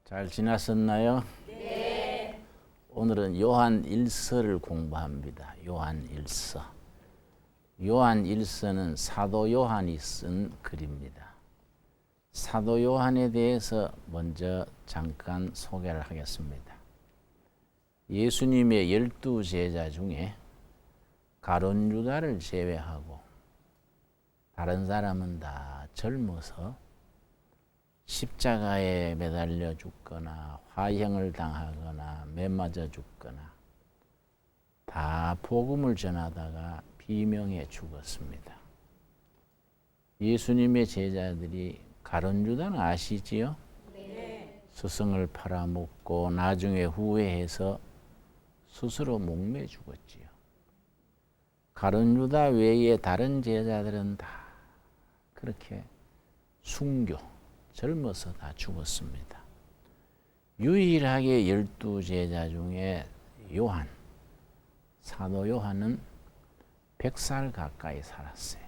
잘 지났었나요? 네. 오늘은 요한 1서를 공부합니다. 요한 1서. 요한 1서는 사도 요한이 쓴 글입니다. 사도 요한에 대해서 먼저 잠깐 소개를 하겠습니다. 예수님의 12제자 중에 가룟 유다를 제외하고 다른 사람은 다 젊어서 십자가에 매달려 죽거나 화형을 당하거나 매맞아 죽거나 다 복음을 전하다가 비명에 죽었습니다. 예수님의 제자들이 가룟 유다는 아시지요? 네. 스승을 팔아먹고 나중에 후회해서 스스로 목매 죽었지요. 가룟 유다 외에 다른 제자들은 다 그렇게 순교 젊어서 다 죽었습니다. 유일하게 12제자 중에 요한, 사도 요한은 100살 가까이 살았어요.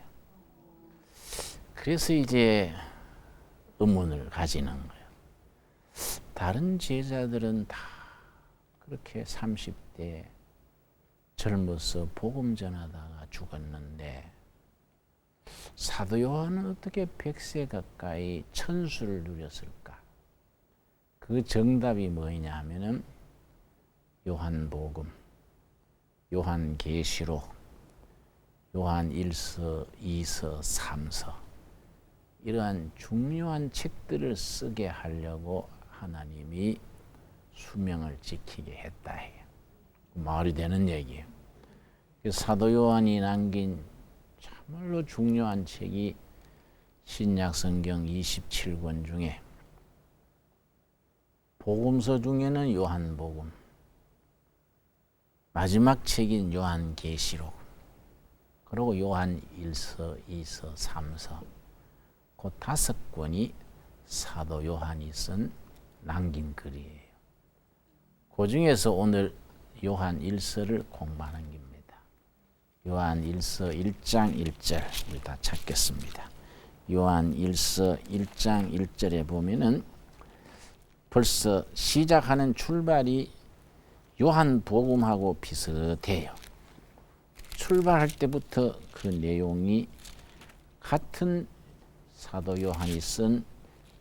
그래서 이제 의문을 가지는 거예요. 다른 제자들은 다 그렇게 30대 젊어서 복음 전하다가 죽었는데 사도 요한은 어떻게 100세 가까이 천수를 누렸을까? 그 정답이 뭐냐 하면은 요한복음, 요한계시록, 요한 1서, 2서, 3서 이러한 중요한 책들을 쓰게 하려고 하나님이 수명을 지키게 했다 해요. 말이 되는 얘기예요. 사도 요한이 남긴 참말로 중요한 책이 신약 성경 27권 중에 복음서 중에는 요한복음, 마지막 책인 요한계시록, 그리고 요한 1서, 2서, 3서 그 5권이 사도 요한이 쓴 남긴 글이에요. 그 중에서 오늘 요한 1서를 공부하는 겁니다. 요한 1서 1장 1절 우리 다 찾겠습니다. 요한 1서 1장 1절에 보면은 벌써 시작하는 출발이 요한복음하고 비슷해요. 출발할 때부터 그 내용이 같은 사도 요한이 쓴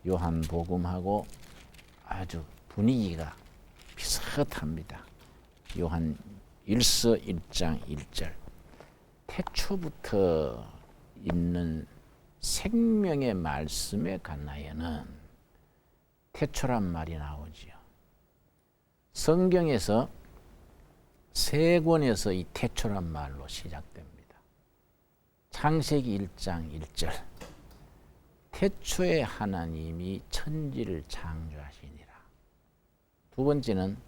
요한복음하고 아주 분위기가 비슷합니다. 요한 1서 1장 1절 태초부터 있는 생명의 말씀에 관하여는 태초란 말이 나오지요. 성경에서 세 권에서 이 태초란 말로 시작됩니다. 창세기 1장 1절 태초에 하나님이 천지를 창조하시니라. 두 번째는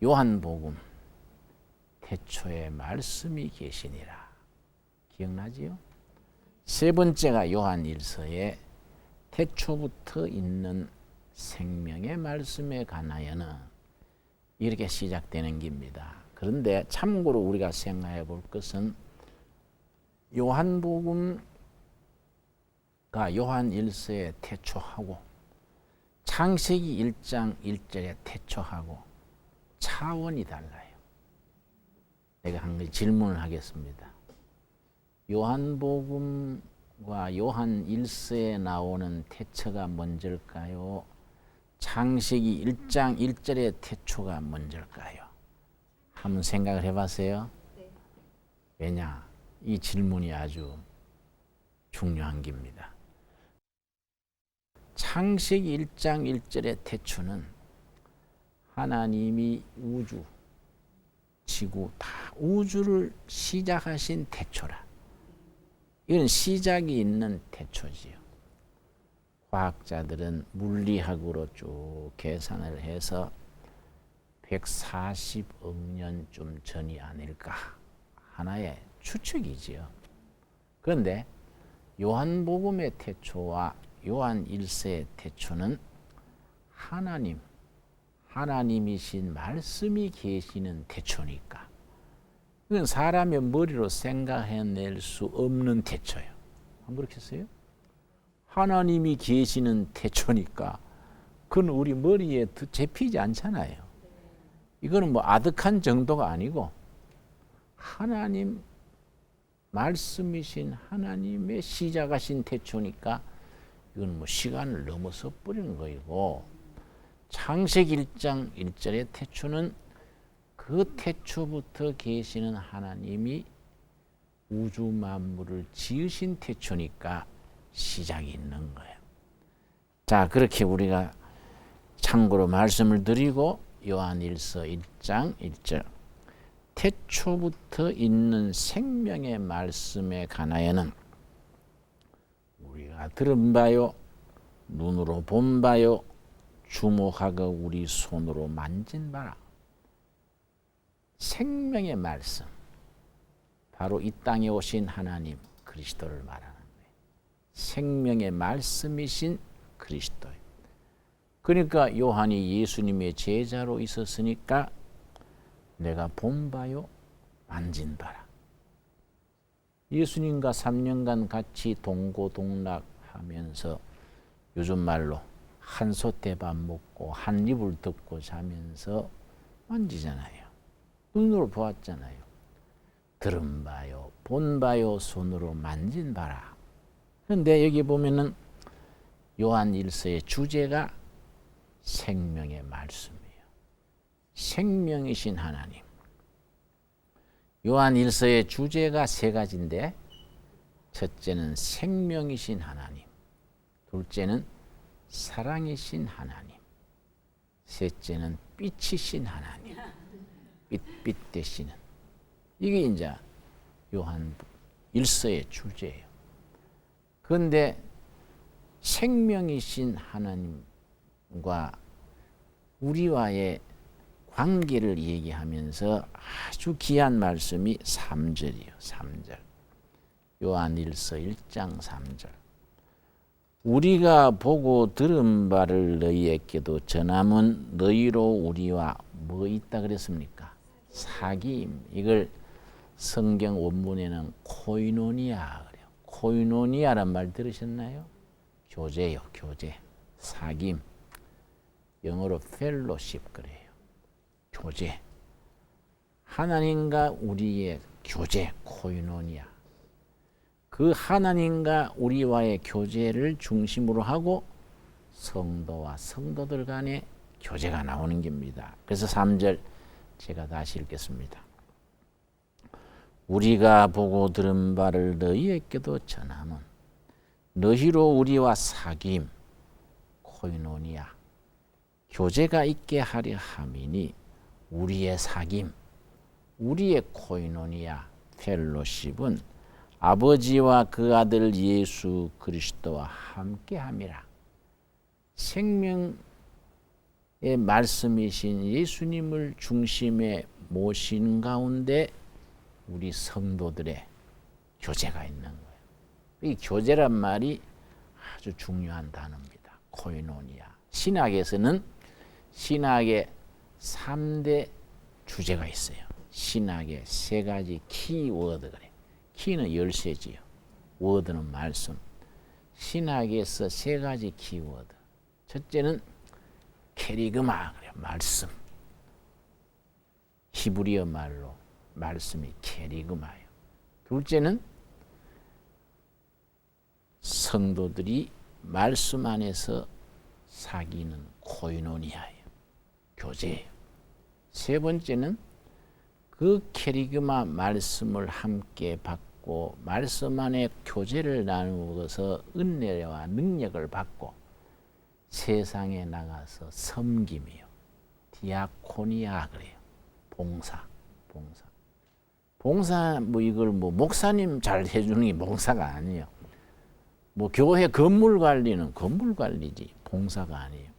요한복음 태초에 말씀이 계시니라. 기억나지요? 세 번째가 요한 1서에 태초부터 있는 생명의 말씀에 관하여는 이렇게 시작되는 겁니다. 그런데 참고로 우리가 생각해 볼 것은 요한복음과 요한 1서의 태초하고 창세기 1장 1절의 태초하고 차원이 달라요. 내가 한 가지 질문을 하겠습니다. 요한복음과 요한 1서에 나오는 태초가 먼저일까요? 창세기 1장 1절의 태초가 먼저일까요? 한번 생각을 해봤어요? 네. 왜냐? 이 질문이 아주 중요한 겁니다. 창세기 1장 1절의 태초는 하나님이 우주, 지구, 다 우주를 시작하신 태초라. 이건 시작이 있는 태초지요. 과학자들은 물리학으로 쭉 계산을 해서 140억 년쯤 전이 아닐까 하나의 추측이지요. 그런데 요한복음의 태초와 요한 1서의 태초는 하나님이신 말씀이 계시는 태초니까 이건 사람의 머리로 생각해낼 수 없는 태초예요. 안 그렇겠어요? 하나님이 계시는 태초니까 그건 우리 머리에 잡히지 않잖아요. 이거는 뭐 아득한 정도가 아니고 하나님 말씀이신 하나님의 시작하신 태초니까 이건 뭐 시간을 넘어서 버리는 거이고, 창세기 1장 1절의 태초는 그 태초부터 계시는 하나님이 우주 만물을 지으신 태초니까 시작이 있는 거예요. 자, 그렇게 우리가 참고로 말씀을 드리고 요한일서 1장 1절 태초부터 있는 생명의 말씀에 관하여는 우리가 들은 바요 눈으로 본 바요 주목하고 우리 손으로 만진 바라. 생명의 말씀, 바로 이 땅에 오신 하나님 그리스도를 말하는 거예요. 생명의 말씀이신 그리스도. 그러니까 요한이 예수님의 제자로 있었으니까 내가 본 바요 만진 바라. 예수님과 3년간 같이 동고동락하면서 요즘 말로 한솥에 밥 먹고 한 입을 덮고 자면서 만지잖아요. 눈으로 보았잖아요. 들은 바요, 본 바요, 손으로 만진 바라. 그런데 여기 보면은 요한 일서의 주제가 생명의 말씀이에요. 생명이신 하나님. 요한 일서의 주제가 세 가지인데, 첫째는 생명이신 하나님, 둘째는 사랑이신 하나님, 셋째는 빛이신 하나님. 빛 되시는. 이게 이제 요한 일서의 주제예요. 그런데 생명이신 하나님과 우리와의 관계를 얘기하면서 아주 귀한 말씀이 3절이에요. 3절. 요한일서 1장 3절. 우리가 보고 들은 바를 너희에게도 전함은 너희로 우리와 뭐 있다 그랬습니까? 사귐. 이걸 성경 원문에는 코이노니아 그래요. 코이노니아란 말 들으셨나요? 교제요, 교제. 사귐. 영어로 펠로십 그래요. 교제. 하나님과 우리의 교제, 코이노니아. 그 하나님과 우리와의 교제를 중심으로 하고 성도와 성도들 간의 교제가 나오는 겁니다. 그래서 3절 제가 다시 읽겠습니다. 우리가 보고 들은 바를 너희에게도 전함은 너희로 우리와 사귐, 코이노니아, 교제가 있게 하려 함이니 우리의 사귐, 우리의 코이노니아, 펠로십은 아버지와 그 아들 예수 그리스도와 함께함이라. 생명의 말씀이신 예수님을 중심에 모신 가운데 우리 성도들의 교제가 있는 거예요. 이 교제란 말이 아주 중요한 단어입니다. 코이노니아. 신학에서는 신학의 3대 주제가 있어요. 신학의 3가지 키워드 그래. 키는 열쇠지요. 워드는 말씀. 신학에서 3가지 키워드. 첫째는 케리그마 그래. 말씀. 히브리어 말로 말씀이 케리그마예요. 둘째는 성도들이 말씀 안에서 사귀는 코이노니아예요. 교제예요. 세 번째는 그 케리그마 말씀을 함께 받고 말씀 안에 교제를 나누어서 은혜와 능력을 받고 세상에 나가서 섬김이요. 디아코니아 그래요. 봉사. 봉사 뭐 이걸 뭐 목사님 잘 해주는 게 봉사가 아니에요. 뭐 교회 건물 관리는 건물 관리지 봉사가 아니에요.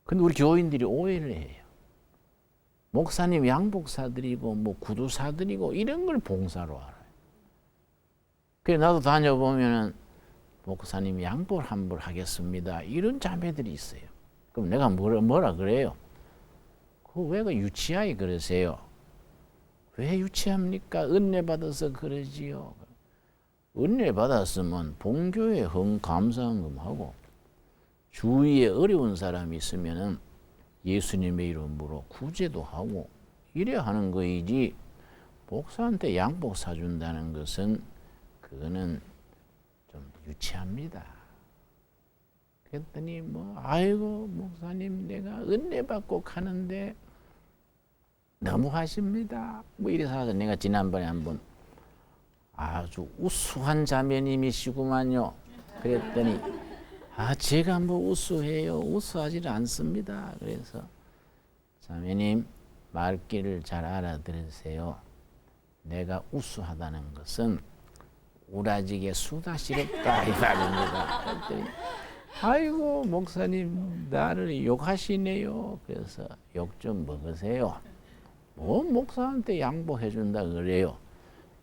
근데 우리 교인들이 오해를 해요. 목사님 양복 사드리고 뭐 구두 사드리고 이런 걸 봉사로 알아요. 그래 나도 다녀보면은 목사님 양복 환불 하겠습니다. 이런 자매들이 있어요. 그럼 내가 뭐라 그래요? 왜 그 유치하게 그러세요? 왜 유치합니까? 은혜 받아서 그러지요. 은혜 받았으면 본교회 감사헌금하고 주위에 어려운 사람이 있으면은 예수님의 이름으로 구제도 하고 이래야 하는 거이지, 목사한테 양복 사준다는 것은 그거는 좀 유치합니다. 그랬더니 아이고 목사님 내가 은혜 받고 가는데 너무 하십니다. 이래서 내가 지난번에 한번 아주 우수한 자매님이시구만요. 그랬더니 제가 우수해요. 우수하지는 않습니다. 그래서 자매님 말귀를 잘 알아들으세요. 내가 우수하다는 것은 우라지게 수다스럽다 이 말입니다. 그랬더니 아이고 목사님 나를 욕하시네요. 그래서 욕 좀 먹으세요. 목사한테 양보해 준다 그래요.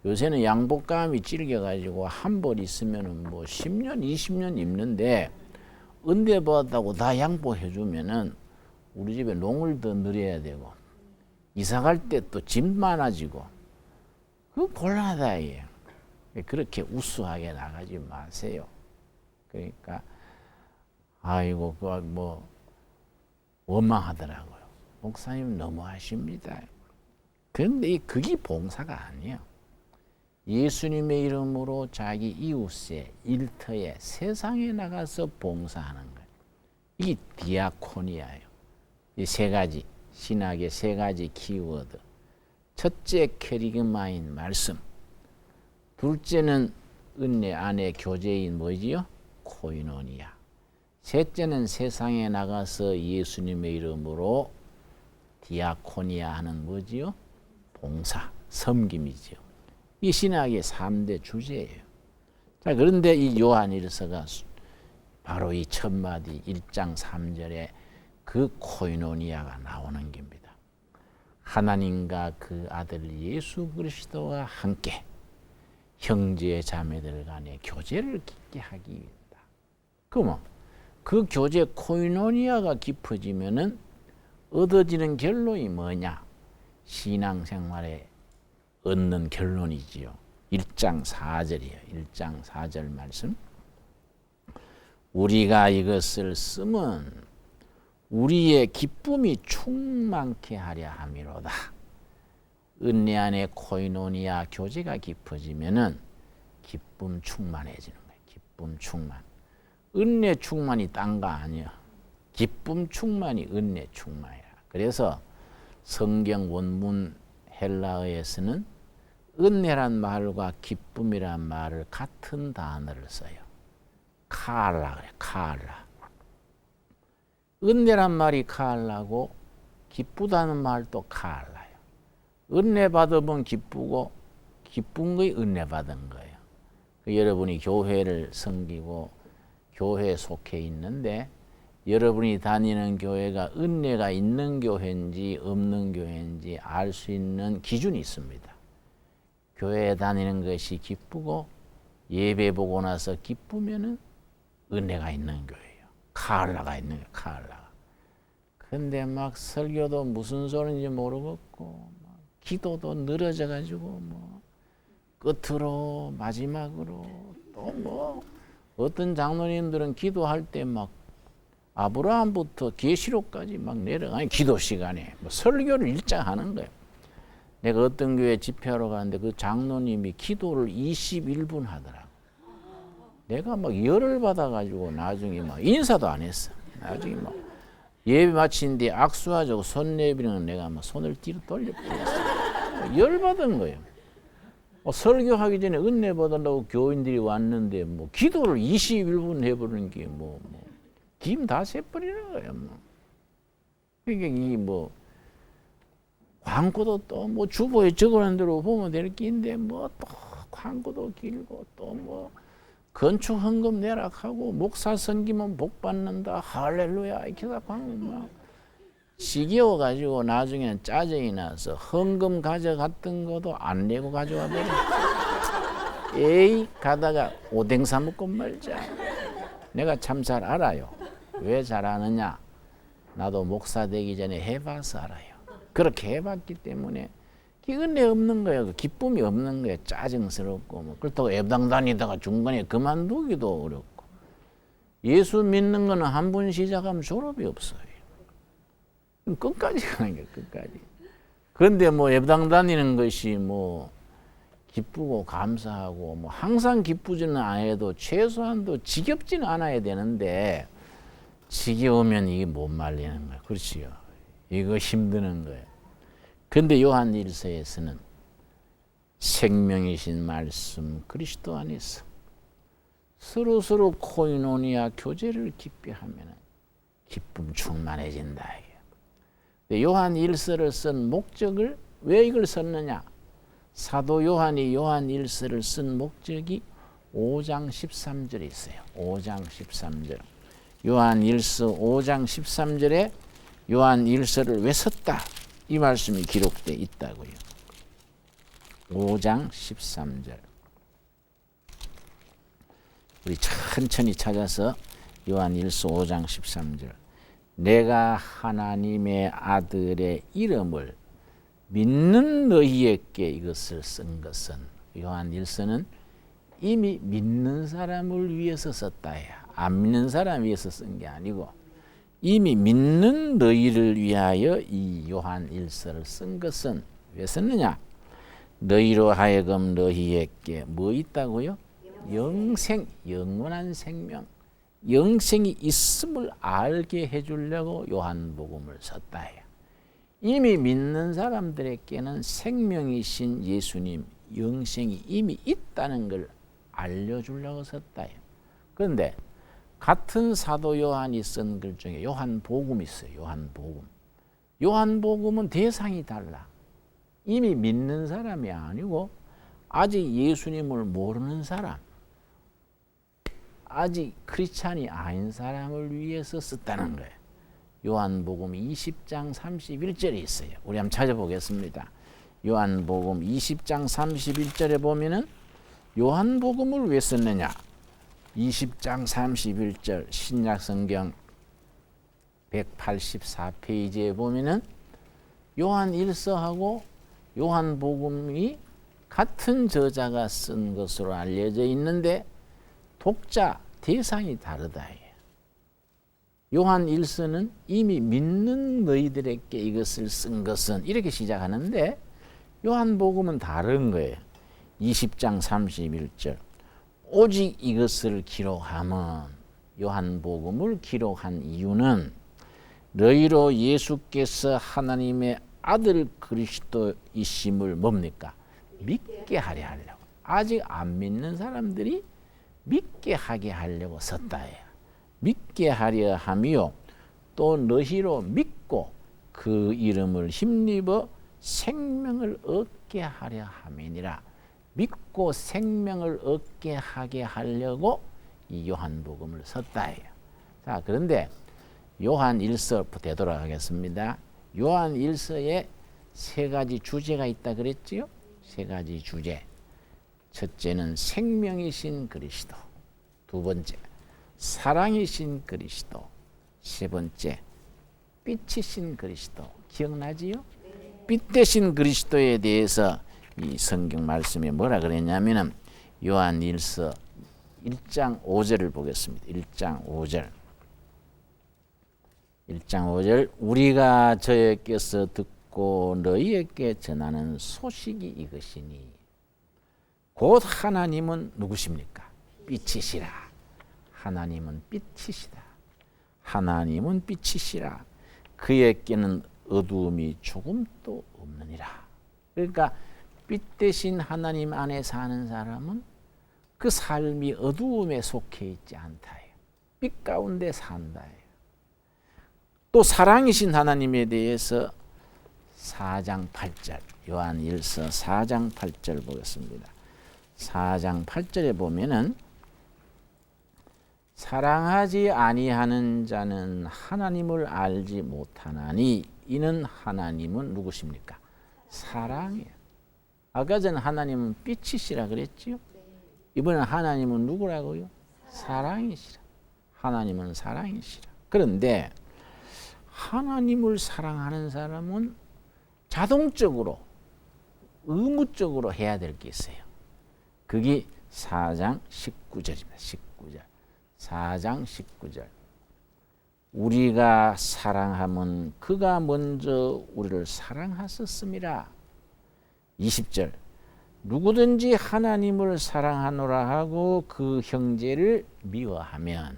요새는 양복감이 찔겨가지고 한 벌 있으면은 10년, 20년 입는데 은혜 받았다고 다 양보해 주면은 우리 집에 농을 더 늘려야 되고 이사 갈 때 또 짐 많아지고 그거 곤란하다 이게. 그렇게 우수하게 나가지 마세요. 그러니까 아이고 그거 원망하더라고요. 목사님 너무하십니다. 그런데 그게 봉사가 아니에요. 예수님의 이름으로 자기 이웃에, 일터에, 세상에 나가서 봉사하는 거예요. 이게 디아코니아예요. 이 세 가지, 신학의 세 가지 키워드. 첫째 캐리그마인 말씀. 둘째는 은혜 안에 교제인 뭐지요? 코이노니아. 셋째는 세상에 나가서 예수님의 이름으로 디아코니아 하는 뭐지요? 봉사, 섬김이지요. 이 신학의 3대 주제예요. 자, 그런데 이 요한일서가 바로 이 첫 마디 1장 3절에 그 코이노니아가 나오는 겁니다. 하나님과 그 아들 예수 그리스도와 함께 형제 자매들 간의 교제를 깊게 하기 위해다. 그러면 그 교제 코이노니아가 깊어지면은 얻어지는 결론이 뭐냐? 신앙생활에 얻는 결론이지요. 1장 4절이에요. 1장 4절 말씀. 우리가 이것을 쓰면 우리의 기쁨이 충만케 하려 함이로다. 은혜 안에 코이노니아 교제가 깊어지면은 기쁨 충만해지는 거예요. 기쁨 충만. 은혜 충만이 딴 거 아니야. 기쁨 충만이 은혜 충만이야. 그래서 성경 원문 헬라어에서는 은혜란 말과 기쁨이란 말을 같은 단어를 써요. 카알라 그래. 카알라. 은혜란 말이 카알라고 기쁘다는 말도 카알라예요. 은혜 받으면 기쁘고 기쁜 거에 은혜 받은 거예요. 여러분이 교회를 섬기고 교회에 속해 있는데 여러분이 다니는 교회가 은혜가 있는 교회인지 없는 교회인지 알 수 있는 기준이 있습니다. 교회에 다니는 것이 기쁘고 예배 보고 나서 기쁘면은 은혜가 있는 교회예요. 카알라가 있는 거예요. 카알라가. 근데 막 설교도 무슨 소리인지 모르겠고 기도도 늘어져 가지고 끝으로 마지막으로 또 어떤 장로님들은 기도할 때 막 아브라함부터 계시록까지 막 내려가니 기도 시간에 설교를 일장 하는 거예요. 내가 어떤 교회 집회하러 가는데 그 장로님이 기도를 21분 하더라고. 내가 막 열을 받아가지고 나중에 막 인사도 안 했어. 나중에 막 예배 마친 뒤에 악수하자고 손 내밀면 내가 막 손을 뒤로 돌려버렸어. 열 받은 거예요. 설교하기 전에 은혜 받으려고 교인들이 왔는데 기도를 21분 해버리는 게 김 다 새버리는 거예요. 그러니까 이 광고도 또 주보에 적어놓은 대로 보면 될 게인데 또 광고도 길고 또 건축 헌금 내락하고 목사 섬기면 복 받는다 할렐루야 이렇게 다 광고 지겨워 가지고 나중에는 짜증이 나서 헌금 가져갔던 것도 안 내고 가져와 버려. 에이 가다가 오뎅 사 먹고 말자. 내가 참 잘 알아요. 왜 잘 아느냐? 나도 목사 되기 전에 해봐서 알아요. 그렇게 해봤기 때문에 은혜 없는 거예요. 기쁨이 없는 거예요. 짜증스럽고 그렇다고 예배당 다니다가 중간에 그만두기도 어렵고 예수 믿는 거는 한 번 시작하면 졸업이 없어요. 끝까지 가는 거예요. 끝까지. 그런데 뭐 예배당 다니는 것이 뭐 기쁘고 감사하고 뭐 항상 기쁘지는 않아도 최소한도 지겹지는 않아야 되는데 지겨우면 이게 못 말리는 거예요. 그렇지요. 이거 힘드는 거예요. 그런데 요한 1서에서는 생명이신 말씀 그리스도 안에서 서로 코이노니아 교제를 깊이 하면 기쁨 충만해진다. 요한 1서를 쓴 목적을 왜 이걸 썼느냐? 사도 요한이 요한 1서를 쓴 목적이 5장 13절에 있어요. 5장 13절. 요한 1서 5장 13절에 요한 1서를 왜 썼다? 이 말씀이 기록되어 있다고요. 5장 13절. 우리 천천히 찾아서 요한 1서 5장 13절. 내가 하나님의 아들의 이름을 믿는 너희에게 이것을 쓴 것은, 요한 1서는 이미 믿는 사람을 위해서 썼다야. 안 믿는 사람 위해서 쓴 게 아니고 이미 믿는 너희를 위하여 이 요한 1서를 쓴 것은 왜 썼느냐? 너희로 하여금 너희에게 뭐 있다고요? 영생, 영원한 생명, 영생이 있음을 알게 해주려고 요한복음을 썼다. 이미 믿는 사람들에게는 생명이신 예수님, 영생이 이미 있다는 걸 알려주려고 썼다. 그런데 같은 사도 요한이 쓴 글 중에 요한복음이 있어요. 요한복음. 요한복음은 대상이 달라. 이미 믿는 사람이 아니고 아직 예수님을 모르는 사람, 아직 크리스찬이 아닌 사람을 위해서 썼다는 거예요. 요한복음 20장 31절에 있어요. 우리 한번 찾아보겠습니다. 요한복음 20장 31절에 보면은 요한복음을 왜 썼느냐? 20장 31절 신약성경 184페이지에 보면은 요한 1서하고 요한복음이 같은 저자가 쓴 것으로 알려져 있는데 독자 대상이 다르다. 요한 1서는 이미 믿는 너희들에게 이것을 쓴 것은 이렇게 시작하는데 요한복음은 다른 거예요. 20장 31절 오직 이것을 기록하면, 요한복음을 기록한 이유는 너희로 예수께서 하나님의 아들 그리스도이심을 뭡니까? 믿게 하려 하려고. 아직 안 믿는 사람들이 믿게 하게 하려고 썼다. 믿게 하려 하며 또 너희로 믿고 그 이름을 힘입어 생명을 얻게 하려 함이니라. 믿고 생명을 얻게 하게 하려고 이 요한복음을 썼다. 자, 그런데 요한 1서부터 되돌아가겠습니다. 요한 1서에 세 가지 주제가 있다 그랬지요? 세 가지 주제. 첫째는 생명이신 그리스도, 두 번째 사랑이신 그리스도, 세 번째 빛이신 그리스도. 기억나지요? 빛 대신 그리스도에 대해서 이 성경 말씀에 뭐라 그랬냐면은 요한 1서 1장 5절을 보겠습니다. 1장 5절. 1장 5절 우리가 저에게서 듣고 너희에게 전하는 소식이 이것이니 곧 하나님은 누구십니까? 빛이시라. 하나님은 빛이시다. 하나님은 빛이시라. 그에게는 어두움이 조금도 없느니라. 그러니까 빛 대신 하나님 안에 사는 사람은 그 삶이 어두움에 속해 있지 않다. 빛 가운데 산다. 또 사랑이신 하나님에 대해서 4장 8절, 요한 1서 4장 8절 보겠습니다. 4장 8절에 보면은 사랑하지 아니하는 자는 하나님을 알지 못하나니 이는 하나님은 누구십니까? 사랑이에요. 아까 전 하나님은 빛이시라 그랬지요? 이번엔 하나님은 누구라고요? 사랑이시라. 하나님은 사랑이시라. 그런데 하나님을 사랑하는 사람은 자동적으로 의무적으로 해야 될 게 있어요. 그게 4장 19절입니다. 19절. 4장 19절. 우리가 사랑함은 그가 먼저 우리를 사랑하셨음이라. 20절. 누구든지 하나님을 사랑하노라 하고 그 형제를 미워하면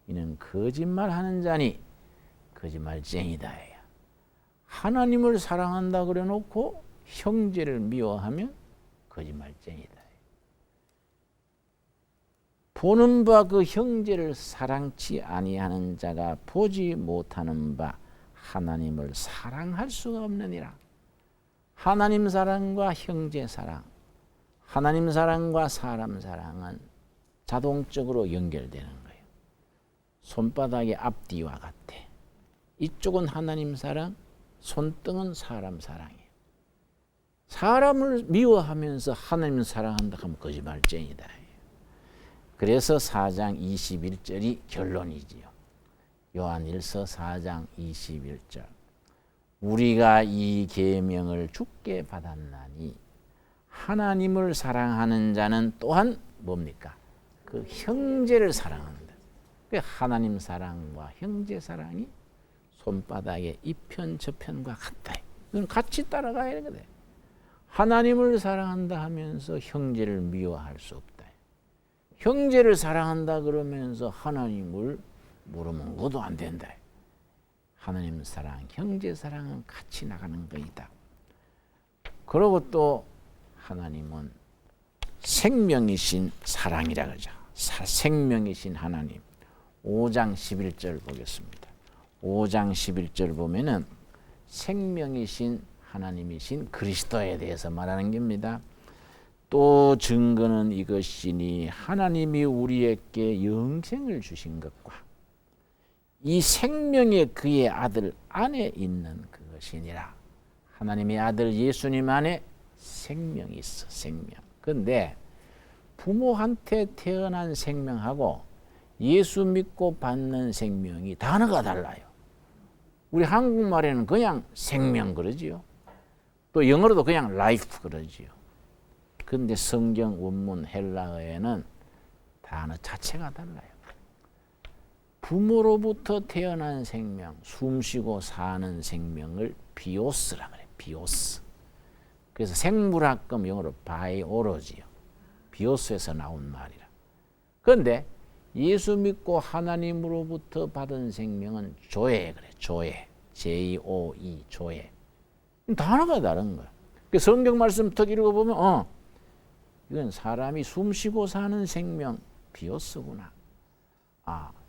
이는 거짓말하는 자니 거짓말쟁이다. 하나님을 사랑한다 그래 놓고 형제를 미워하면 거짓말쟁이다. 보는 바 그 형제를 사랑치 아니하는 자가 보지 못하는 바 하나님을 사랑할 수가 없느니라. 하나님 사랑과 형제 사랑, 하나님 사랑과 사람 사랑은 자동적으로 연결되는 거예요. 손바닥의 앞뒤와 같아. 이쪽은 하나님 사랑, 손등은 사람 사랑이에요. 사람을 미워하면서 하나님을 사랑한다 하면 거짓말쟁이다. 그래서 4장 21절이 결론이지요. 요한일서 4장 21절. 우리가 이 계명을 주께 받았나니 하나님을 사랑하는 자는 또한 뭡니까? 그 형제를 사랑한다. 그 하나님 사랑과 형제 사랑이 손바닥의 이편 저편과 같다. 이건 같이 따라가야 되거든. 하나님을 사랑한다 하면서 형제를 미워할 수 없다. 형제를 사랑한다 그러면서 하나님을 물어먹어도 안 된다. 하나님 사랑, 형제 사랑은 같이 나가는 거이다. 그리고 또 하나님은 생명이신 사랑이라 그러죠. 생명이신 하나님. 5장 11절 보겠습니다. 5장 11절 보면은 생명이신 하나님이신 그리스도에 대해서 말하는 겁니다. 또 증거는 이것이니 하나님이 우리에게 영생을 주신 것과 이 생명의 그의 아들 안에 있는 그것이니라. 하나님의 아들 예수님 안에 생명이 있어. 생명. 그런데 부모한테 태어난 생명하고 예수 믿고 받는 생명이 단어가 달라요. 우리 한국말에는 그냥 생명 그러지요. 또 영어로도 그냥 life 그러지요. 그런데 성경 원문 헬라어에는 단어 자체가 달라요. 부모로부터 태어난 생명, 숨쉬고 사는 생명을 비오스라 그래요. 비오스. 그래서 생물학금 영어로 바이오로지요. 비오스에서 나온 말이라. 그런데 예수 믿고 하나님으로부터 받은 생명은 조에 그래. 조에. J-O-E. 조에. 단어가 다른 거야. 성경 말씀 턱 읽어보면 이건 사람이 숨쉬고 사는 생명 비오스구나.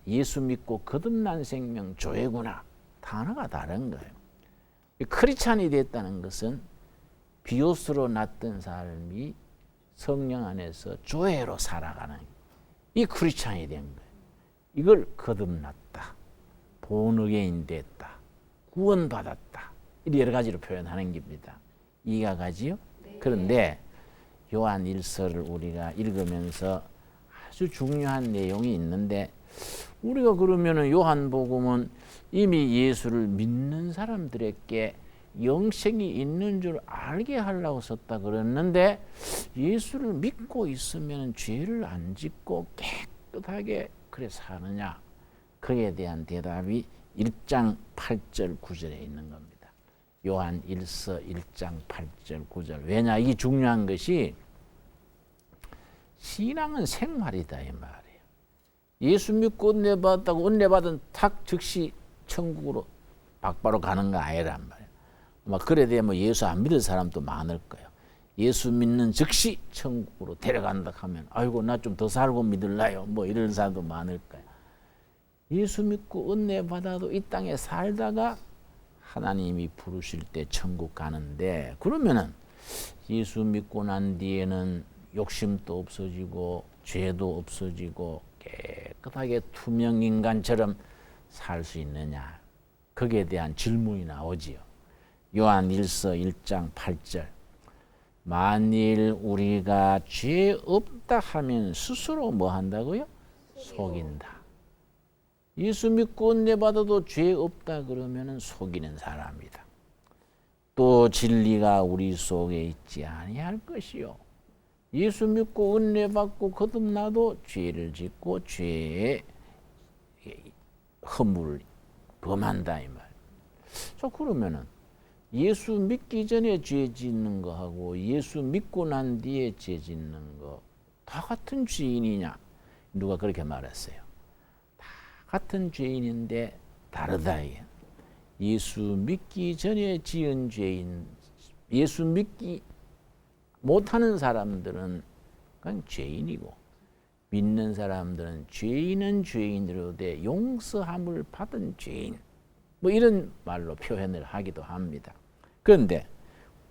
예수 믿고 거듭난 생명 조회구나. 단어가 다른 거예요. 크리스찬이 됐다는 것은 비오스로 났던 삶이 성령 안에서 조회로 살아가는 이 크리스찬이 된 거예요. 이걸 거듭났다. 본의계인 됐다. 구원받았다. 이런 여러 가지로 표현하는 겁니다. 이해가 가지요? 네. 그런데 요한 1서를 우리가 읽으면서 아주 중요한 내용이 있는데 우리가 그러면은 요한복음은 이미 예수를 믿는 사람들에게 영생이 있는 줄 알게 하려고 썼다 그랬는데 예수를 믿고 있으면 죄를 안 짓고 깨끗하게 그래 사느냐? 그에 대한 대답이 1장 8절 9절에 있는 겁니다. 요한 1서 1장 8절 9절. 왜냐? 이게 중요한 것이 신앙은 생활이다 이 말이에요. 예수 믿고 은혜 받았다고 은혜 받은 탁 즉시 천국으로 바로 가는 거 아니란 말이에요. 그래 되면 예수 안 믿을 사람도 많을 거예요. 예수 믿는 즉시 천국으로 데려간다 하면 아이고 나 좀 더 살고 믿을라요. 이런 사람도 많을 거예요. 예수 믿고 은혜 받아도 이 땅에 살다가 하나님이 부르실 때 천국 가는데 그러면은 예수 믿고 난 뒤에는 욕심도 없어지고 죄도 없어지고 깨끗하게 투명 인간처럼 살 수 있느냐? 거기에 대한 질문이 나오지요. 요한 1서 1장 8절. 만일 우리가 죄 없다 하면 스스로 뭐 한다고요? 속인다. 예수 믿고 은혜 받아도 죄 없다 그러면은 속이는 사람이다. 또 진리가 우리 속에 있지 아니할 것이요. 예수 믿고 은혜 받고 거듭나도 죄를 짓고 죄의 허물을 범한다 이 말. 자 그러면은 예수 믿기 전에 죄 짓는 거하고 예수 믿고 난 뒤에 죄 짓는 거 다 같은 죄인이냐? 누가 그렇게 말했어요. 다 같은 죄인인데 다르다 이게. 예수 믿기 전에 지은 죄인, 예수 믿기 못하는 사람들은 그냥 죄인이고 믿는 사람들은 죄인은 죄인으로 돼 용서함을 받은 죄인, 뭐 이런 말로 표현을 하기도 합니다. 그런데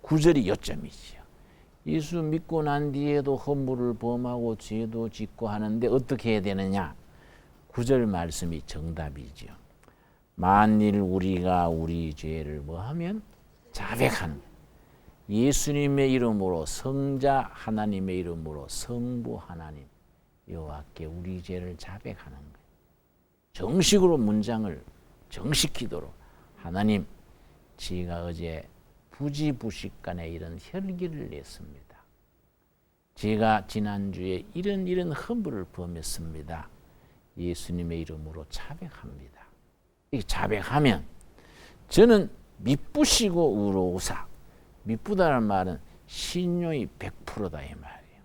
구절이 요점이지요. 예수 믿고 난 뒤에도 허물을 범하고 죄도 짓고 하는데 어떻게 해야 되느냐? 구절 말씀이 정답이죠. 만일 우리가 우리 죄를 뭐하면 자백하는, 예수님의 이름으로, 성자 하나님의 이름으로 성부 하나님 여호와께 우리 죄를 자백하는 거예요. 정식으로 문장을 정식기도로 하나님, 제가 어제 부지부식간에 이런 혈기를 냈습니다. 제가 지난주에 이런 허물을 범했습니다. 예수님의 이름으로 자백합니다. 이 자백하면 저는 미쁘시고 의로우사, 미쁘다는 말은 신용이 100%다 이 말이에요.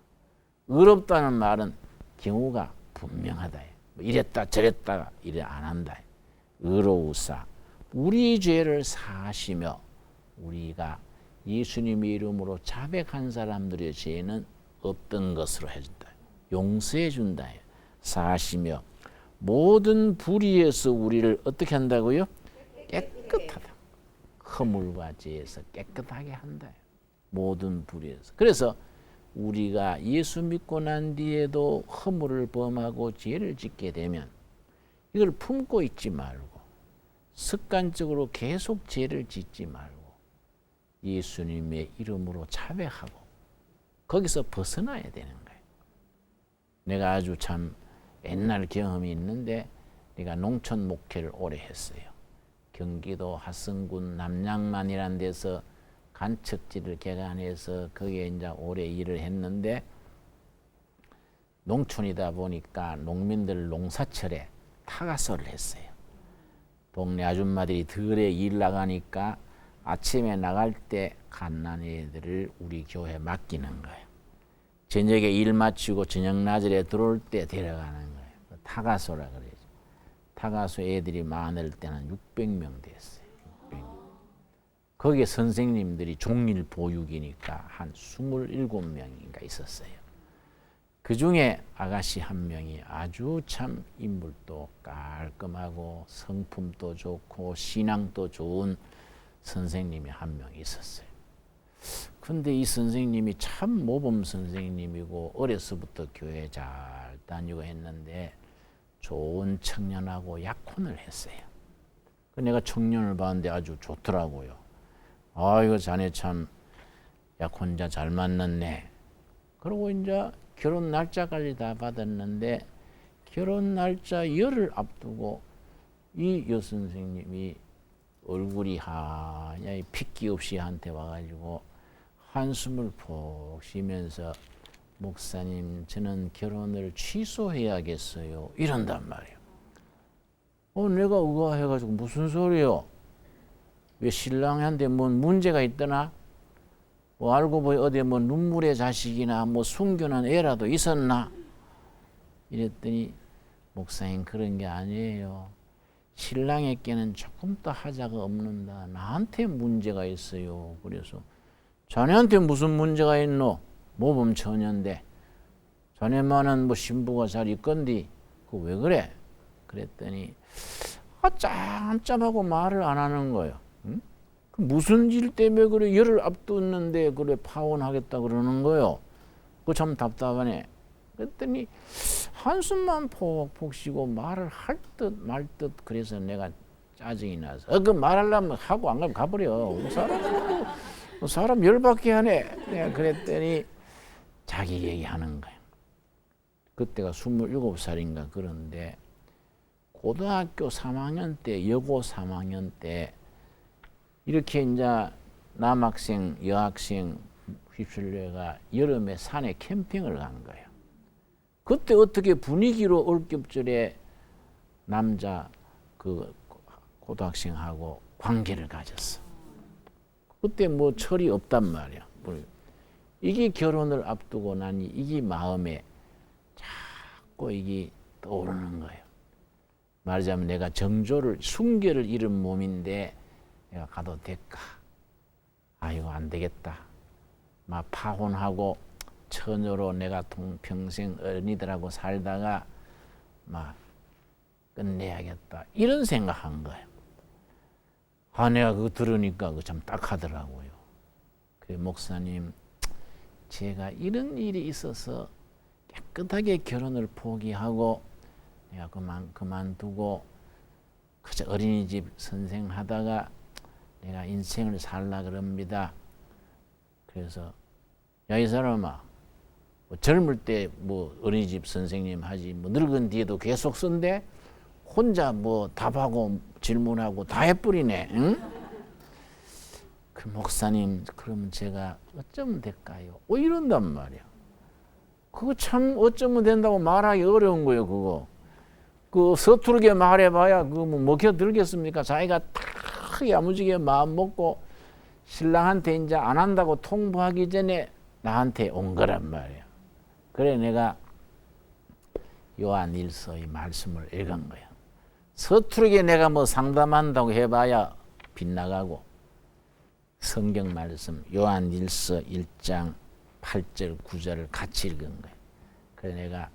의롭다는 말은 경우가 분명하다. 뭐 이랬다 저랬다 이래 안 한다. 의로우사, 우리 죄를 사하시며 우리가 예수님의 이름으로 자백한 사람들의 죄는 없던 것으로 해준다. 용서해 준다. 사하시며 모든 불의에서 우리를 어떻게 한다고요? 깨끗하다. 허물과 죄에서 깨끗하게 한다. 모든 불의에서. 그래서 우리가 예수 믿고 난 뒤에도 허물을 범하고 죄를 짓게 되면 이걸 품고 있지 말고 습관적으로 계속 죄를 짓지 말고 예수님의 이름으로 자백하고 거기서 벗어나야 되는 거예요. 내가 아주 참 옛날 경험이 있는데 내가 농촌 목회를 오래 했어요. 경기도 화성군 남양만이라는 데서 간척지를 개간해서 거기에 이제 오래 일을 했는데 농촌이다 보니까 농민들 농사철에 타가소를 했어요. 동네 아줌마들이 들에 일 나가니까 아침에 나갈 때 갓난 애들을 우리 교회에 맡기는 거예요. 저녁에 일 마치고 저녁 낮에 들어올 때 데려가는 거예요. 타가소라 그러죠. 타가소 애들이 많을 때는 600명 됐어요. 600명. 거기에 선생님들이 종일 보육이니까 한 27명인가 있었어요. 그 중에 아가씨 한 명이 아주 참 인물도 깔끔하고 성품도 좋고 신앙도 좋은 선생님이 한 명 있었어요. 근데 이 선생님이 참 모범 선생님이고 어려서부터 교회 잘 다니고 했는데 좋은 청년하고 약혼을 했어요. 내가 청년을 봤는데 아주 좋더라고요. 아, 이거 자네 참 약혼자 잘 만났네. 그리고 이제 결혼 날짜까지 다 받았는데 결혼 날짜 열흘 앞두고 이 여선생님이 얼굴이 하얗게 핏기 없이 한테 와가지고 한숨을 푹 쉬면서 목사님 저는 결혼을 취소해야겠어요 이런단 말이에요. 내가 의아해가지고 무슨 소리요? 왜 신랑한테 뭔 문제가 있더나? 뭐 알고 보니 어디 뭐 눈물의 자식이나 뭐 숨겨놓은 애라도 있었나? 이랬더니 목사님 그런 게 아니에요. 신랑에게는 조금 더 하자가 없는다. 나한테 문제가 있어요. 그래서 자네한테 무슨 문제가 있노? 모범 처녀인데 자네만은 뭐 신부가 잘 있건디 그 왜 그래? 그랬더니 짬짬하고 말을 안 하는 거예요. 응? 무슨 일 때문에 그래 열을 앞두었는데 그래 파혼하겠다 그러는 거요. 그 참 답답하네. 그랬더니 한숨만 폭폭 쉬고 말을 할 듯 말 듯 그래서 내가 짜증이 나서 그 말하려면 하고 안 가면 가버려. 사람 열받게 하네. 내가 그랬더니 자기 얘기하는 거야. 그때가 27살인가 그런데 고등학교 3학년 때 여고 3학년 때 이렇게 이제 남학생 여학생 휩쓸려가 여름에 산에 캠핑을 간 거예요. 그때 어떻게 분위기로 올겹절에 남자 그 고등학생하고 관계를 가졌어. 그때 뭐 철이 없단 말이야. 이게 결혼을 앞두고 나니 이게 마음에 자꾸 이게 떠오르는 거예요. 말하자면 내가 정조를 순결을 잃은 몸인데 내가 가도 될까? 이거 안 되겠다. 막 파혼하고 처녀로 내가 평생 어린이들하고 살다가 막 끝내야겠다. 이런 생각한 거예요. 내가 그거 들으니까 그거 참 딱하더라고요. 그 목사님, 제가 이런 일이 있어서 깨끗하게 결혼을 포기하고 내가 그만두고 그저 어린이집 선생 하다가 내가 인생을 살라 그럽니다. 그래서 야, 이 사람아, 뭐 젊을 때 뭐 어린이집 선생님 하지 뭐 늙은 뒤에도 계속 쓴대. 혼자 뭐 답하고 질문하고 다 해버리네. 응? 그 목사님, 그러면 제가 어쩌면 될까요? 이런단 말이야. 그거 참 어쩌면 된다고 말하기 어려운 거예요. 그거 그 서투르게 말해봐야 그거 뭐 먹혀들겠습니까? 자기가 딱 야무지게 마음 먹고 신랑한테 이제 안 한다고 통보하기 전에 나한테 온 거란 말이야. 그래 내가 요한 1서의 말씀을 읽은 거야. 서투르게 내가 뭐 상담한다고 해봐야 빗나가고 성경 말씀 요한 1서 1장 8절 9절을 같이 읽은 거야. 그래 내가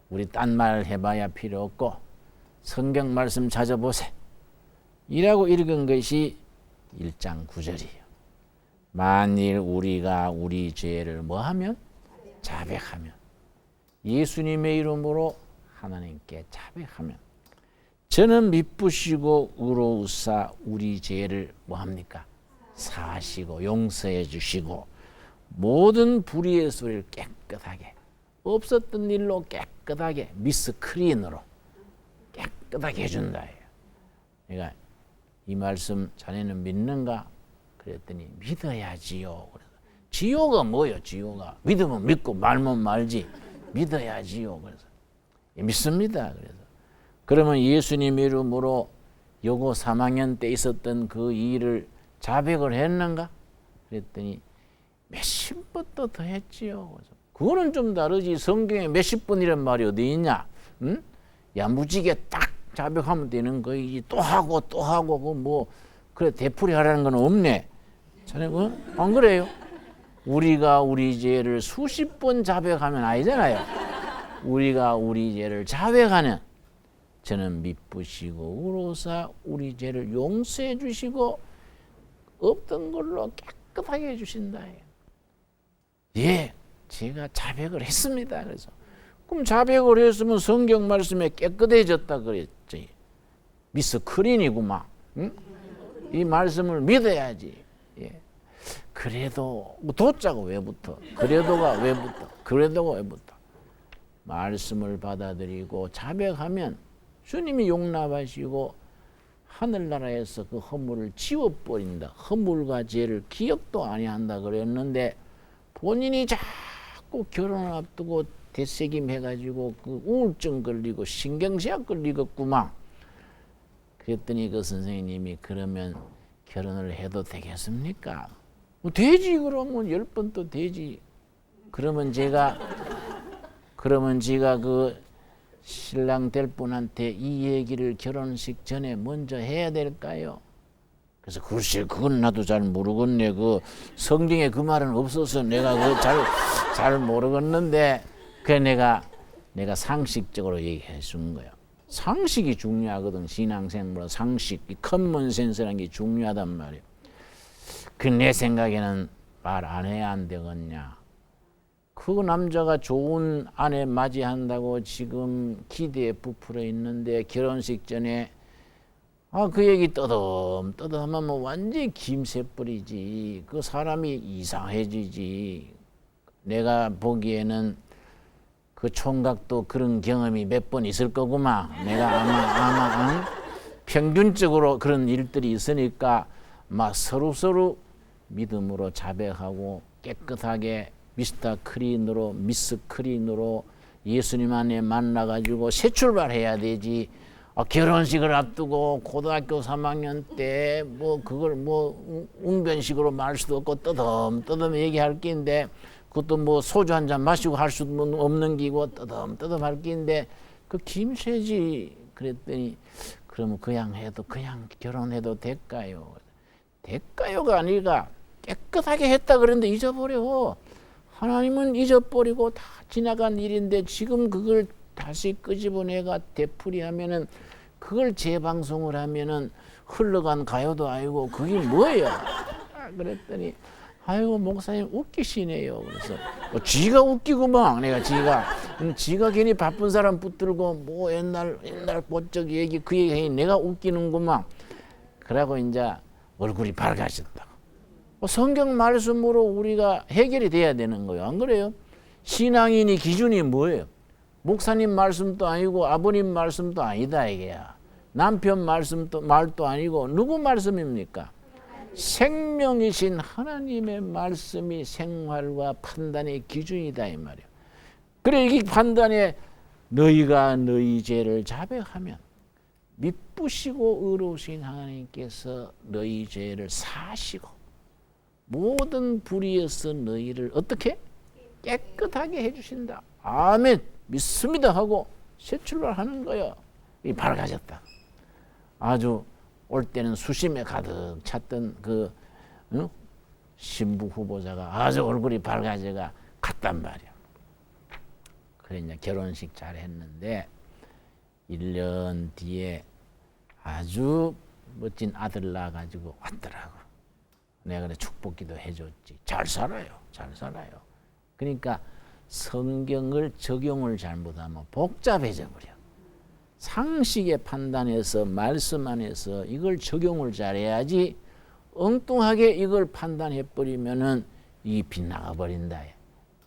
우리 딴 말 해봐야 필요 없고 성경 말씀 찾아보세. 이라고 읽은 것이 1장 9절이에요. 만일 우리가 우리 죄를 뭐하면? 자백하면. 예수님의 이름으로 하나님께 자백하면 저는 미쁘시고 의로우사 우리 죄를 뭐합니까? 사하시고 용서해 주시고 모든 불의의 소리를 깨끗하게 없었던 일로 깨끗하게 미스 클린으로 깨끗하게 해준다. 그러니까 이 말씀 자네는 믿는가? 그랬더니 믿어야지요. 그래서 지요가 뭐예요? 지요가 믿으면 믿고 말면 말지 믿어야지요. 그래서 믿습니다. 그래서 그러면 예수님 이름으로 여고 3학년 때 있었던 그 일을 자백을 했는가? 그랬더니 몇십 번도 더 했지요. 그래서 그거는 좀 다르지. 성경에 몇십 번이란 말이 어디 있냐? 응? 야무지게 딱 자백하면 되는 거이지. 또 하고 또 하고 그 뭐 그래 되풀이 하라는 건 없네. 자네 안 그래요? 우리가 우리 죄를 수십 번 자백하면 아니잖아요. 우리가 우리 죄를 자백하는 저는 미쁘시고 의로우사 우리 죄를 용서해 주시고 없던 걸로 깨끗하게 해주신다. 예, 제가 자백을 했습니다. 그래서 그럼 자백을 했으면 성경 말씀에 깨끗해졌다 그랬지. 미스 클린이구만. 응? 이 말씀을 믿어야지. 예. 그래도 도자가 왜 붙어? 그래도가 왜 붙어? 그래도가 왜 붙어? 말씀을 받아들이고 자백하면 주님이 용납하시고 하늘나라에서 그 허물을 지워버린다. 허물과 죄를 기억도 아니한다 그랬는데 본인이 자꾸 결혼을 앞두고 대책임해가지고 그 우울증 걸리고 신경쇠약 걸리겠구만. 그랬더니 그 선생님이 그러면 결혼을 해도 되겠습니까? 되지. 그러면 10번 또 되지. 그러면 제가 그 신랑 될 분한테 이 얘기를 결혼식 전에 먼저 해야 될까요? 그래서 글쎄 그건 나도 잘 모르겠네. 그 성경에 그 말은 없어서 내가 그 잘 모르겠는데 그 내가 상식적으로 얘기해 준 거야. 상식이 중요하거든. 신앙생활 상식, 이 커먼 센스라는 게 중요하단 말이야. 그 내 생각에는 말 안 해야 안 되겠냐. 그 남자가 좋은 아내 맞이한다고 지금 기대에 부풀어 있는데 결혼식 전에 그 얘기 떠듬하면 뭐 완전히 김새뿌리지. 그 사람이 이상해지지. 내가 보기에는 그 총각도 그런 경험이 몇 번 있을 거구만. 내가 아마 평균적으로 그런 일들이 있으니까 막 서로 믿음으로 자백하고 깨끗하게 미스터 클린으로 미스 클린으로 예수님 안에 만나가지고 새 출발해야 되지. 결혼식을 앞두고 고등학교 3학년 때 뭐 그걸 뭐 웅변식으로 말할 수도 없고 떠듬떠듬 얘기할 게인데 그것도 뭐 소주 한 잔 마시고 할 수도 없는 기고 떠듬떠듬 할 게인데 그 김새지 그랬더니 그러면 그냥 해도 그냥 결혼해도 될까요? 될까요가 아니라 깨끗하게 했다 그랬는데 잊어버려. 하나님은 잊어버리고 다 지나간 일인데 지금 그걸 다시 끄집어내가 되풀이하면은 그걸 재방송을 하면은 흘러간 가요도 아니고 그게 뭐예요? 그랬더니 아이고 목사님 웃기시네요. 그래서 지가 웃기구만. 내가 지가 괜히 바쁜 사람 붙들고 뭐 옛날 옛적 얘기 그 얘기 내가 웃기는구만. 그러고 이제 얼굴이 밝아졌다. 성경 말씀으로 우리가 해결이 돼야 되는 거예요. 안 그래요? 신앙인이 기준이 뭐예요? 목사님 말씀도 아니고 아버님 말씀도 아니다 이게야. 남편 말도 아니고 누구 말씀입니까? 생명이신 하나님의 말씀이 생활과 판단의 기준이다 이 말이에요. 그래 이 판단에 너희가 너희 죄를 자백하면 미쁘시고 의로우신 하나님께서 너희 죄를 사하시고 모든 불의에서 너희를 어떻게? 깨끗하게 해주신다. 아멘. 믿습니다 하고 새 출발하는 거예요. 이 밝아졌다. 아주 올 때는 수심에 가득 찼던 그 신부 후보자가 아주 얼굴이 밝아져가 갔단 말이야. 그래 이제 결혼식 잘 했는데 1년 뒤에 아주 멋진 아들 낳아가지고 왔더라고. 내가 그래 축복기도 해줬지. 잘 살아요. 잘 살아요. 그러니까 성경을 적용을 잘못하면 복잡해져 버려. 상식의 판단에서 말씀 안에서 이걸 적용을 잘해야지 엉뚱하게 이걸 판단해 버리면은 이 빗나가 버린다.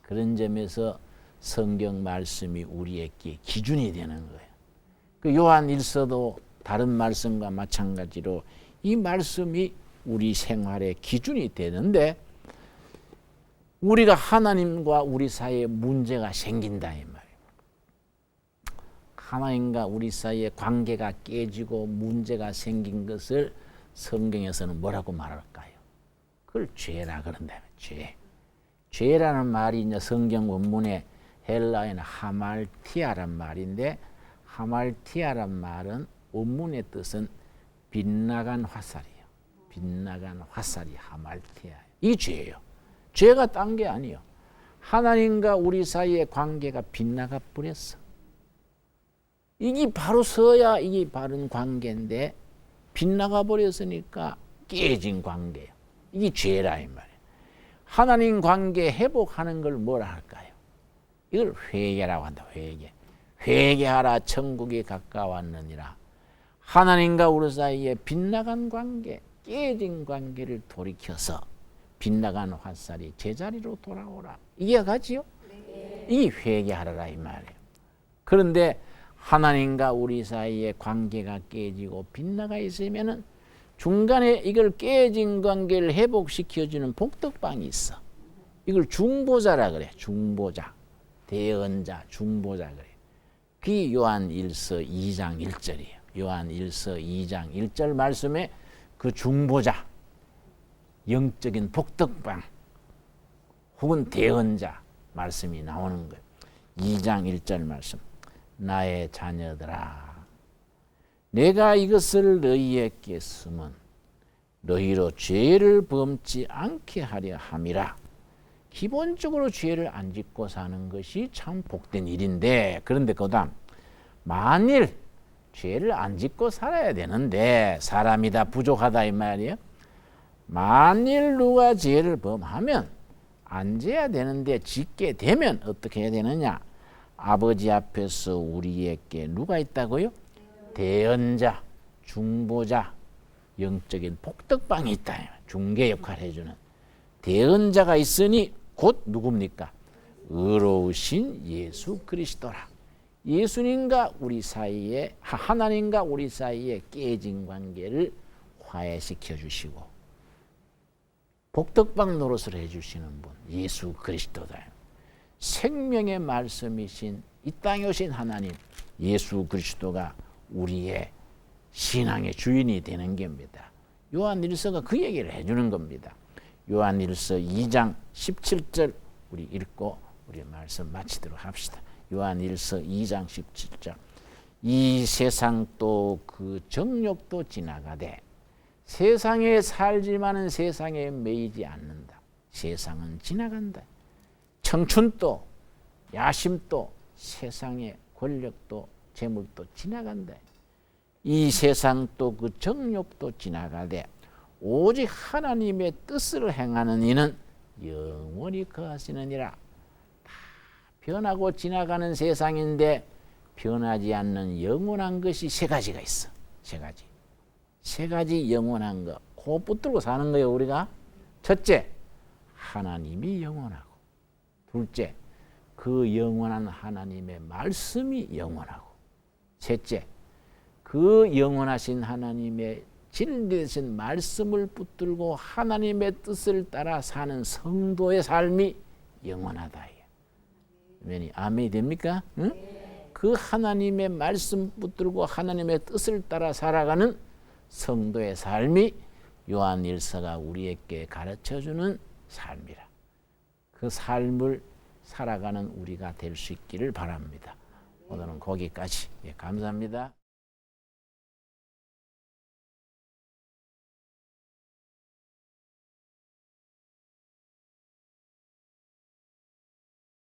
그런 점에서 성경 말씀이 우리에게 기준이 되는 거예요. 그 요한 1서도 다른 말씀과 마찬가지로 이 말씀이 우리 생활의 기준이 되는데 우리가 하나님과 우리 사이에 문제가 생긴다 이 말이에요. 하나님과 우리 사이에 관계가 깨지고 문제가 생긴 것을 성경에서는 뭐라고 말할까요? 그걸 죄라 그런다. 죄. 죄라는 말이 이제 성경 원문에 헬라어에는 하말티아란 말인데 하말티아란 말은 원문의 뜻은 빗나간 화살이에요. 빗나간 화살이 하말티아예요. 이 죄예요. 죄가 딴 게 아니에요. 하나님과 우리 사이의 관계가 빗나가 버렸어. 이게 바로 서야 이게 바른 관계인데 빗나가 버렸으니까 깨진 관계예요. 이게 죄라 이 말이에요. 하나님 관계 회복하는 걸 뭐라 할까요? 이걸 회개라고 한다. 회개. 회개하라 천국이 가까웠느니라. 하나님과 우리 사이에 빗나간 관계, 깨진 관계를 돌이켜서 빗나간 화살이 제자리로 돌아오라. 이해가지요? 네. 이 회개하라 이 말이에요. 그런데 하나님과 우리 사이에 관계가 깨지고 빗나가 있으면은 중간에 이걸 깨진 관계를 회복시켜주는 복덕방이 있어. 이걸 중보자라 그래. 중보자. 대언자, 중보자 그래. 그게 요한 1서 2장 1절이에요. 요한 1서 2장 1절 말씀에 그 중보자, 영적인 복덕방 혹은 대언자 말씀이 나오는 거예요. 2장 1절 말씀. 나의 자녀들아 내가 이것을 너희에게 쓰면 너희로 죄를 범치 않게 하려 함이라. 기본적으로 죄를 안 짓고 사는 것이 참 복된 일인데 그런데 그다음 만일 죄를 안 짓고 살아야 되는데 사람이 다 부족하다 이 말이에요. 만일 누가 죄를 범하면 안 져야 되는데 짓게 되면 어떻게 해야 되느냐. 아버지 앞에서 우리에게 누가 있다고요? 대언자, 중보자, 영적인 복덕방이 있다. 중개 역할을 해주는 대언자가 있으니 곧 누굽니까? 의로우신 예수 그리스도라. 예수님과 우리 사이에 하나님과 우리 사이에 깨진 관계를 화해시켜 주시고 복덕방 노릇을 해주시는 분 예수 그리스도다. 생명의 말씀이신 이 땅에 오신 하나님 예수 그리스도가 우리의 신앙의 주인이 되는 겁니다. 요한일서가 그 얘기를 해주는 겁니다. 요한일서 2장 17절 우리 읽고 우리 말씀 마치도록 합시다. 요한일서 2장 17절 이 세상도 그 정욕도 지나가되 세상에 살지만은 세상에 매이지 않는다. 세상은 지나간다. 청춘도 야심도 세상의 권력도 재물도 지나간다. 이 세상도 그 정욕도 지나가되 오직 하나님의 뜻을 행하는 이는 영원히 거하시느니라. 다 변하고 지나가는 세상인데 변하지 않는 영원한 것이 세 가지가 있어. 세 가지 영원한 거. 그거 붙들고 사는 거예요 우리가. 첫째, 하나님이 영원하고. 둘째, 그 영원한 하나님의 말씀이 영원하고. 셋째, 그 영원하신 하나님의 진리되신 말씀을 붙들고 하나님의 뜻을 따라 사는 성도의 삶이 영원하다. 아멘이 됩니까? 응? 그 하나님의 말씀 붙들고 하나님의 뜻을 따라 살아가는 성도의 삶이 요한일서가 우리에게 가르쳐주는 삶이라. 그 삶을 살아가는 우리가 될 수 있기를 바랍니다. 오늘은 거기까지. 감사합니다.